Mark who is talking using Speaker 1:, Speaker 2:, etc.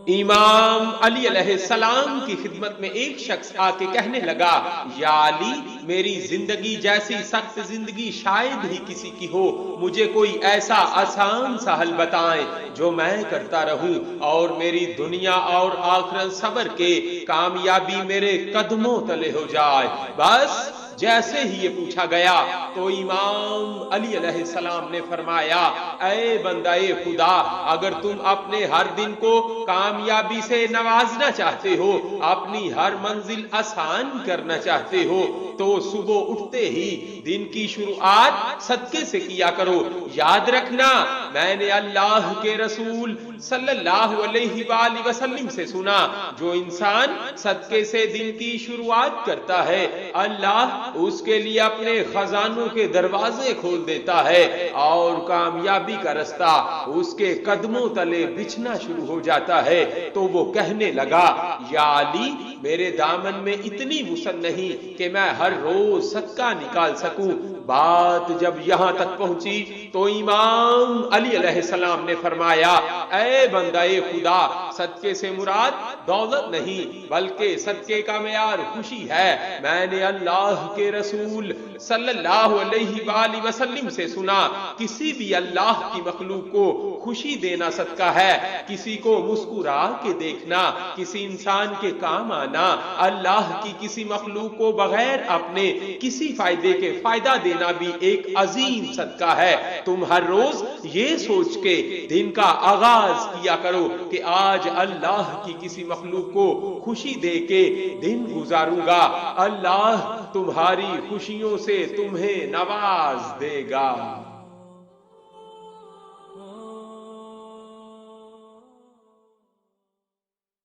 Speaker 1: امام علی علیہ السلام کی خدمت میں ایک شخص آ کے کہنے لگا، یا علی، میری زندگی جیسی سخت زندگی شاید ہی کسی کی ہو، مجھے کوئی ایسا آسان سا حل بتائیں جو میں کرتا رہوں اور میری دنیا اور آخرت صبر کے کامیابی میرے قدموں تلے ہو جائے۔ بس جیسے ہی یہ پوچھا گیا تو امام علی علیہ السلام نے فرمایا، اے بندہ خدا، اگر تم اپنے ہر دن کو کامیابی سے نوازنا چاہتے ہو، اپنی ہر منزل آسان کرنا چاہتے ہو، تو صبح اٹھتے ہی دن کی شروعات صدقے سے کیا کرو۔ یاد رکھنا، میں نے اللہ کے رسول صلی اللہ علیہ وآلہ وسلم سے سنا، جو انسان صدقے سے دن کی شروعات کرتا ہے، اللہ اس کے لیے اپنے خزانوں کے دروازے کھول دیتا ہے اور کامیابی کا رستہ اس کے قدموں تلے بچھنا شروع ہو جاتا ہے۔ تو وہ کہنے لگا، یا علی، میرے دامن میں اتنی وسعت نہیں کہ میں ہر روز صدقہ نکال سکوں۔ بات جب یہاں تک پہنچی تو امام علی علیہ السلام نے فرمایا، اے بندہ خدا، صدقے سے مراد دولت نہیں بلکہ صدقے کا معیار خوشی ہے۔ میں نے اللہ کے رسول صلی اللہ علیہ وآلہ وسلم سے سنا، کسی بھی اللہ کی مخلوق کو خوشی دینا صدقہ ہے، کسی کو مسکرا کے دیکھنا، کسی انسان کے کام آنا، اللہ کی کسی مخلوق کو بغیر اپنے کسی فائدے کے فائدہ دینا بھی ایک عظیم صدقہ ہے۔ تم ہر روز یہ سوچ کے دن کا آغاز کیا کرو کہ آج اللہ کی کسی مخلوق کو خوشی دے کے دن گزاروں گا، اللہ تمہاری خوشیوں سے تمہیں نواز دے گا۔